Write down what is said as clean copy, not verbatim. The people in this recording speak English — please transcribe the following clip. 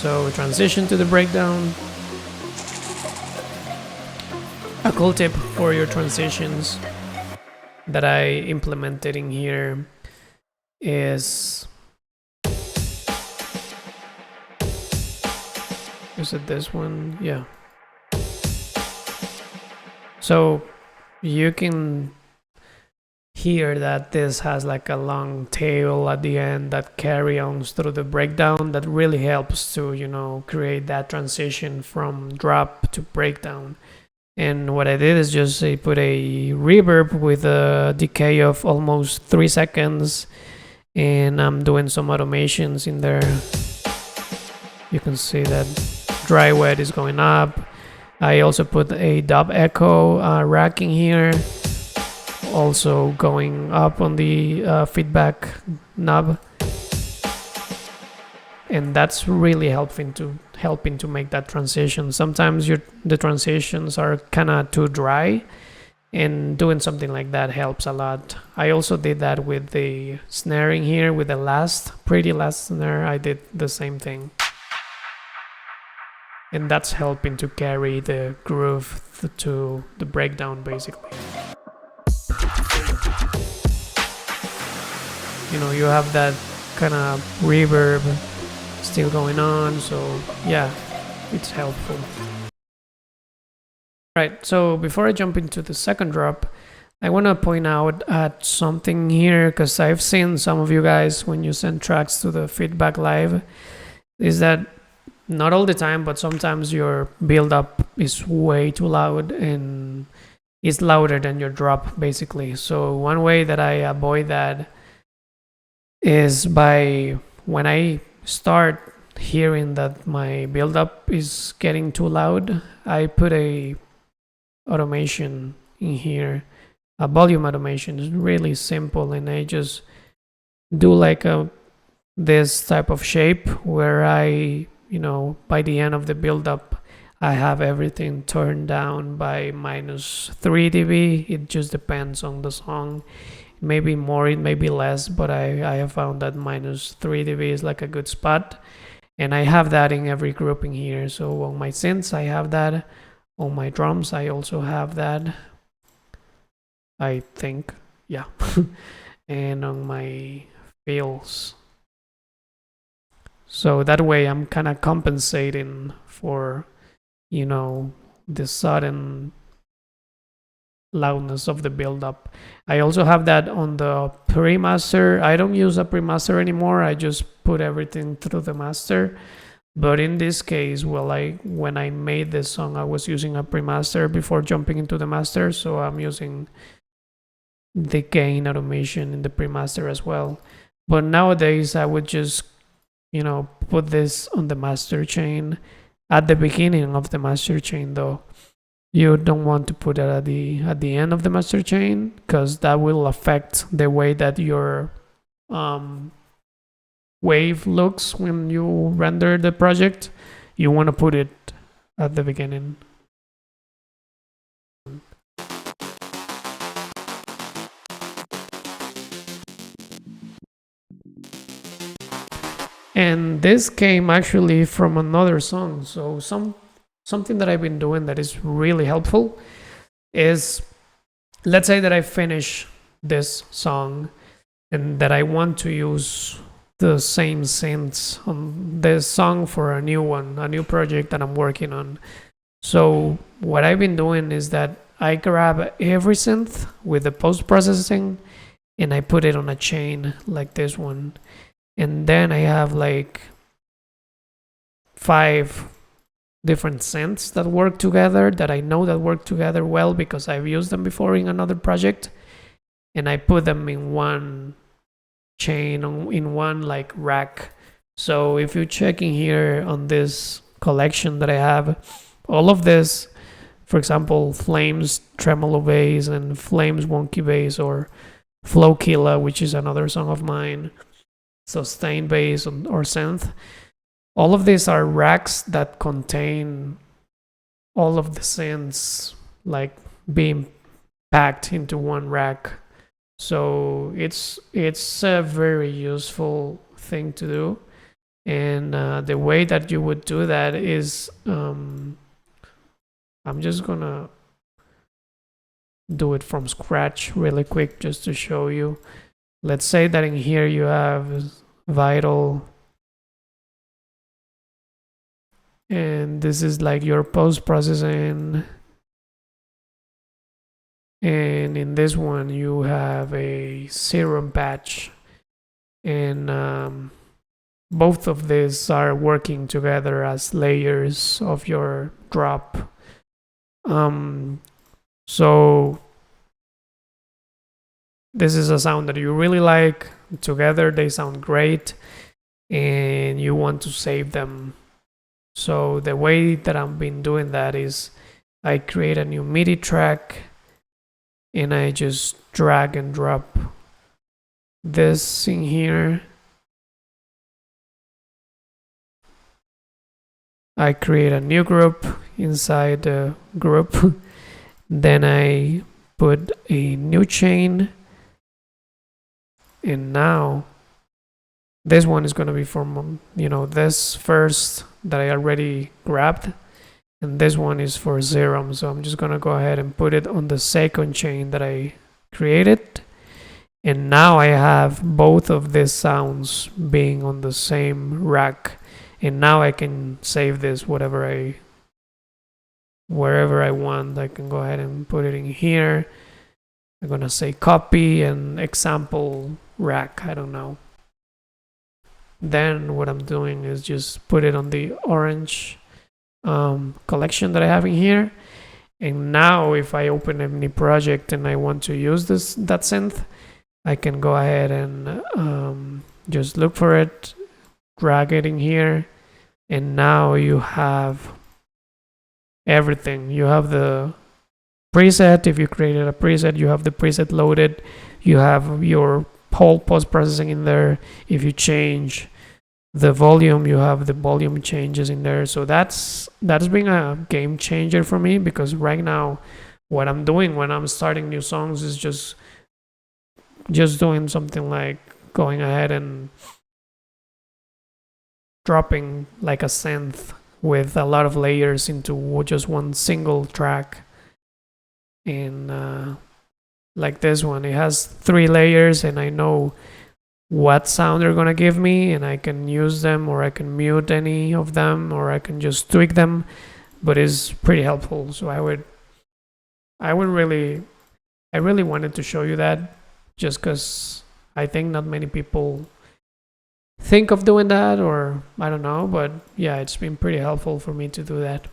So transition to the breakdown. A cool tip for your transitions that I implemented in here is, is it this one? Yeah. So you can hear that this has like a long tail at the end that carry on through the breakdown. That really helps to, you know, create that transition from drop to breakdown. And what I did is just put a reverb with a decay of almost 3 seconds, and I'm doing some automations in there. You can see that dry wet is going up. I also put a dub echo rack in here, also going up on the feedback knob, and that's really helping to make that transition. Sometimes the transitions are kind of too dry, and doing something like that helps a lot. I also did that with the snaring here, with the pretty last snare. I did the same thing, and that's helping to carry the groove to the breakdown, basically. You know, you have that kind of reverb still going on, so yeah, it's helpful. Right, so before I jump into the second drop, I want to point out at something here, because I've seen some of you guys when you send tracks to the feedback live, is that not all the time, but sometimes your build up is way too loud and it's louder than your drop, basically. So one way that I avoid that is by, when I start hearing that my build up is getting too loud, I put a automation in here, a volume automation. It's really simple, and I just do like this type of shape where I, you know, by the end of the build up, I have everything turned down by -3 dB. It just depends on the song. Maybe more, it may be less, but I have found that -3 dB is like a good spot. And I have that in every grouping here. So on my synths, I have that. On my drums, I also have that, I think, yeah. And on my fills. So that way I'm kind of compensating for, you know, the sudden loudness of the build-up. I also have that on the pre-master. I don't use a pre-master anymore. I just put everything through the master. But in this case, well, when I made this song, I was using a pre-master before jumping into the master. So I'm using the gain automation in the pre-master as well. But nowadays, I would just, you know, put this on the master chain at the beginning of the master chain, though. You don't want to put it at the end of the master chain, because that will affect the way that your wave looks when you render the project. You want to put it at the beginning. And this came actually from another song. So something that I've been doing that is really helpful is, let's say that I finish this song and that I want to use the same synths on this song for a new one, a new project that I'm working on. So what I've been doing is that I grab every synth with the post-processing and I put it on a chain like this one. And then I have like 5 different synths that work together, that I know that work together well because I've used them before in another project. And I put them in one chain, in one like rack. So if you check in here on this collection that I have, all of this, for example, Flames tremolo bass and Flames wonky bass, or Flow Killa, which is another song of mine, sustain bass or synth. All of these are racks that contain all of the synths like being packed into one rack. So it's a very useful thing to do. And the way that you would do that is I'm just gonna do it from scratch really quick just to show you. Let's say that in here you have vital, and this is like your post-processing, and in this one you have a serum patch, and both of these are working together as layers of your drop. So this is a sound that you really like. Together they sound great, and you want to save them. So the way that I've been doing that is I create a new MIDI track, and I just drag and drop this in here. I create a new group inside the group. Then I put a new chain, and now this one is going to be from this first that I already grabbed, and this one is for serum. So I'm just going to go ahead and put it on the second chain that I created, and now I have both of these sounds being on the same rack. And now I can save this wherever I want. I can go ahead and put it in here. I'm gonna say copy and example rack, I don't know. Then what I'm doing is just put it on the orange collection that I have in here. And now if I open any project and I want to use that synth, I can go ahead and just look for it, drag it in here, and now you have everything. You have the preset. If you created a preset, you have the preset loaded. You have your whole post-processing in there. If you change the volume, you have the volume changes in there. So that's been a game changer for me, because right now what I'm doing when I'm starting new songs is just doing something like going ahead and dropping like a synth with a lot of layers into just one single track. And like this one, it has 3 layers, and I know what sound they're gonna give me, and I can use them, or I can mute any of them, or I can just tweak them. But it's pretty helpful. So I really wanted to show you that, just because I think not many people think of doing that, or I don't know, but yeah, it's been pretty helpful for me to do that.